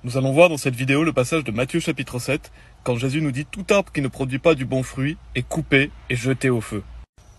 Nous allons voir dans cette vidéo le passage de Matthieu chapitre 7, quand Jésus nous dit « Tout arbre qui ne produit pas du bon fruit est coupé et jeté au feu ».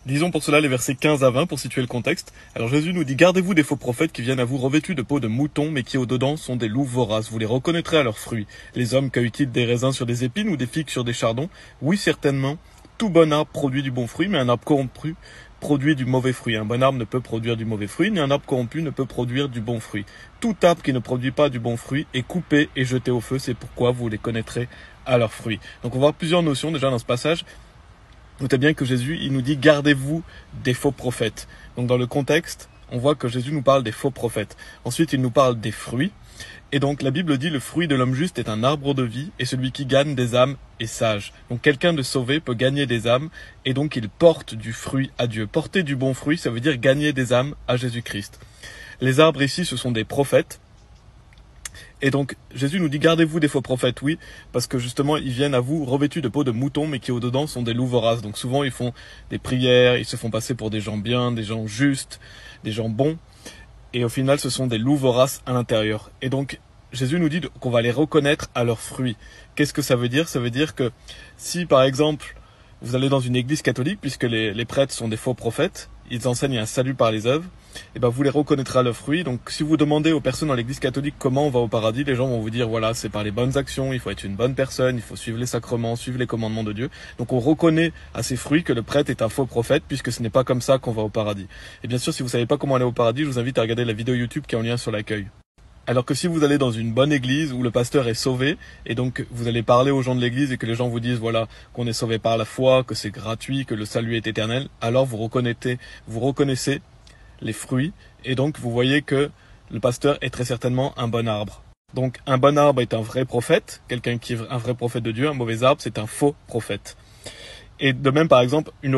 Lisons pour cela les versets 15 à 20 pour situer le contexte. Alors Jésus nous dit « Gardez-vous des faux prophètes qui viennent à vous revêtus de peau de mouton, mais qui au-dedans sont des loups voraces. Vous les reconnaîtrez à leurs fruits. Les hommes cueillent-ils des raisins sur des épines ou des figues sur des chardons? Oui, certainement. Tout bon arbre produit du bon fruit, mais un arbre corrompu produit du mauvais fruit. Un bon arbre ne peut produire du mauvais fruit, ni un arbre corrompu ne peut produire du bon fruit. Tout arbre qui ne produit pas du bon fruit est coupé et jeté au feu. C'est pourquoi vous les connaîtrez à leurs fruits. » Donc on va voir plusieurs notions déjà dans ce passage. Notez bien que Jésus, il nous dit « Gardez-vous des faux prophètes ». Donc dans le contexte, on voit que Jésus nous parle des faux prophètes. Ensuite, il nous parle des fruits. Et donc la Bible dit « Le fruit de l'homme juste est un arbre de vie, et celui qui gagne des âmes est sage ». Donc quelqu'un de sauvé peut gagner des âmes, et donc il porte du fruit à Dieu. Porter du bon fruit, ça veut dire gagner des âmes à Jésus-Christ. Les arbres ici, ce sont des prophètes. Et donc, Jésus nous dit, gardez-vous des faux prophètes, oui, parce que justement, ils viennent à vous revêtus de peau de mouton, mais qui au-dedans sont des loups voraces. Donc souvent, ils font des prières, ils se font passer pour des gens bien, des gens justes, des gens bons. Et au final, ce sont des loups voraces à l'intérieur. Et donc, Jésus nous dit qu'on va les reconnaître à leurs fruits. Qu'est-ce que ça veut dire? Ça veut dire que si, par exemple, vous allez dans une église catholique, puisque les prêtres sont des faux prophètes, ils enseignent un salut par les œuvres, et ben vous les reconnaîtrez à leurs fruits. Donc si vous demandez aux personnes dans l'église catholique comment on va au paradis, les gens vont vous dire voilà, c'est par les bonnes actions, il faut être une bonne personne, il faut suivre les sacrements, suivre les commandements de Dieu. Donc on reconnaît à ces fruits que le prêtre est un faux prophète, puisque ce n'est pas comme ça qu'on va au paradis. Et bien sûr, si vous savez pas comment aller au paradis, je vous invite à regarder la vidéo YouTube qui est en lien sur l'accueil. Alors que si vous allez dans une bonne église où le pasteur est sauvé, et donc vous allez parler aux gens de l'église et que les gens vous disent voilà qu'on est sauvé par la foi, que c'est gratuit, que le salut est éternel, alors vous reconnaissez les fruits, et donc vous voyez que le pasteur est très certainement un bon arbre. Donc un bon arbre est un vrai prophète, quelqu'un qui est un vrai prophète de Dieu. Un mauvais arbre, c'est un faux prophète. Et de même, par exemple, un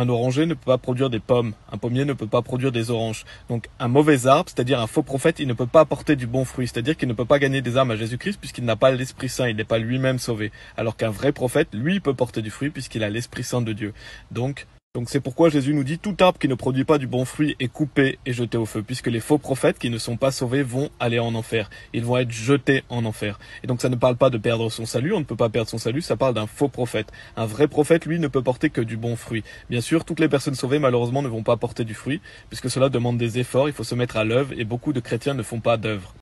oranger ne peut pas produire des pommes. Un pommier ne peut pas produire des oranges. Donc un mauvais arbre, c'est-à-dire un faux prophète, il ne peut pas apporter du bon fruit. C'est-à-dire qu'il ne peut pas gagner des âmes à Jésus-Christ puisqu'il n'a pas l'Esprit Saint, il n'est pas lui-même sauvé. Alors qu'un vrai prophète, lui, peut porter du fruit puisqu'il a l'Esprit Saint de Dieu. Donc c'est pourquoi Jésus nous dit « Tout arbre qui ne produit pas du bon fruit est coupé et jeté au feu », puisque les faux prophètes qui ne sont pas sauvés vont aller en enfer. Ils vont être jetés en enfer. Et donc ça ne parle pas de perdre son salut, on ne peut pas perdre son salut, ça parle d'un faux prophète. Un vrai prophète, lui, ne peut porter que du bon fruit. Bien sûr, toutes les personnes sauvées, malheureusement, ne vont pas porter du fruit, puisque cela demande des efforts, il faut se mettre à l'œuvre, et beaucoup de chrétiens ne font pas d'œuvre.